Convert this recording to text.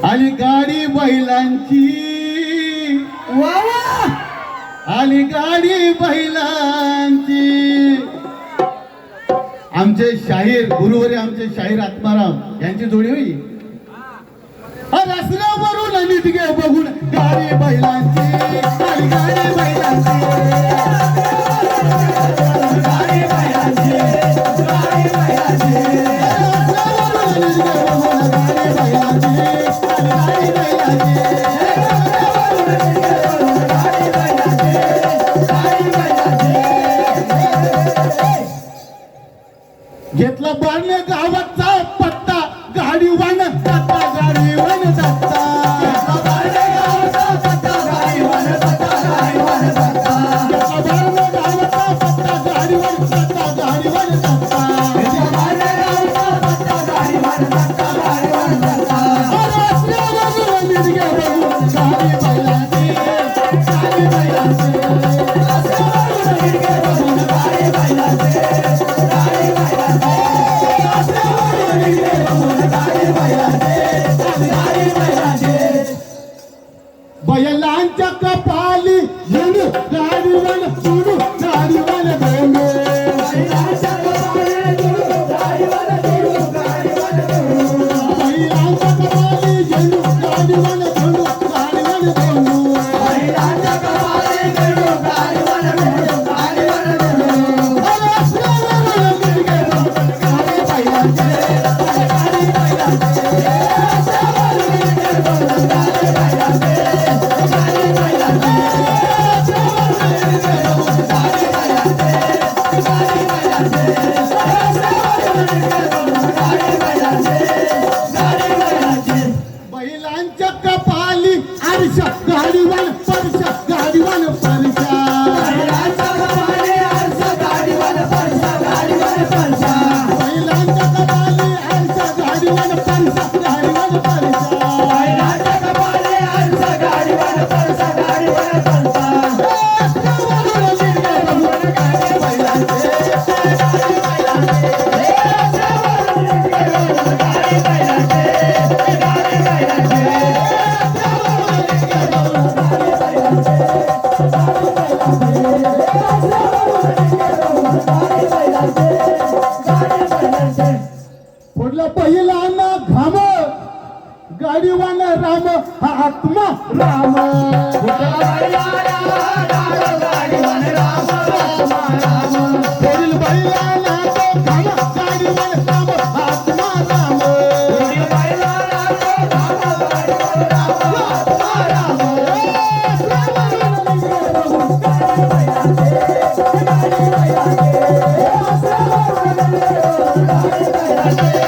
आली गाडी बैलांची, वा वा. आली गाडी बैलांची. आमचे शाहीर गुरुवारी आमचे शाहीर आत्माराम यांची जोडी होई. रस्त्यावरून नीट गे बघून गाडी बैलांची, आली गाडी बैलांची, गाडी बैलांची, गाडी बैलांची. रस्त्यावरून नीट गे बघून गाडी बैलांची, गाडी बैलांची, गाडी बैलांची, गाडी बैलांची. घेतला बारणे गावाचा पत्ता, गाडी वाहन जाता, गाडी वाहन जाता. घेतला बारणे गावाचा पत्ता, गाडी वाहन जाता, गाडी वाहन जाता. घेतला बारणे गावाचा पत्ता, गाडी वाहन जाता, गाडी वाहन जाता. घेतला बारणे गावाचा पत्ता, गाडी वाहन जाता, गाडी वाहन जाता. रस्त्यावरून नीट गे बघून गाडी बैलांची, गाडी बैलांची. रस्त्यावरून नीट गे बघून गाडी बैलांची, गाडी बैलांची. बैलांच्या कपाली येणू गाडीवान सोडू, गाडीवान भेंडू. बैलांच्या कपाली येणू गाडीवान सोडू, गाडीवान भेंडू. बैलांच्या कपाली येणू गाडीवान सोडू, गाडीवान भेंडू. बैलांच्या कपाली येणू गाडीवान भेंडू, गाडीवान भेंडू. रस्त्यावरून नीट गे बघून गाडी बैलांची, गाडी बैलांची. रस्त्यावरून नीट गे बघून गाडी बैलांची, गाडी बैलांची. रस्त्यावरून नीट गे बघून गाडी बैलांची, गाडी बैलांची. रस्त्यावरून नीट गे बघून गाडी बैलांची, गाडी बैलांची. बैलांच्या कपाली आरशा, गाडीवान परशा, गाडीवान परशा. बैलांच्या कपाली आरशा, गाडीवान परशा, गाडीवान परशा. बैलांच्या कपाली आरशा, गाडीवान परशा, गाडीवान परशा. बैलांच्या कपाली आरशा, गाडीवान परशा, गाडीवान परशा. रस्त्यावरून नीट गे बघून गाडी बैलांची, गाडी बैलांची. रस्त्यावरून नीट गे बघून गाडी बैलांची, गाडी बैलांची. रस्त्यावरून नीट गे बघून गाडी बैलांची, गाडी बैलांची. रस्त्यावरून नीट गे बघून गाडी बैलांची, गाडी बैलांची. पुढला पहिलाना घाम, गाडीवान राम हा आत्मा राम. गाडीवान राम, आत्मा राम. पुढील बैलाला तो घाम, गाडीवान राम आत्मा राम. पुढील बैलाला तो घाम, गाडीवान राम आत्मा राम. रस्त्यावरून नीट गे बघून गाडी बैलांची, गाडी बैलांची. रस्त्यावरून नीट गे बघून गाडी बैलांची.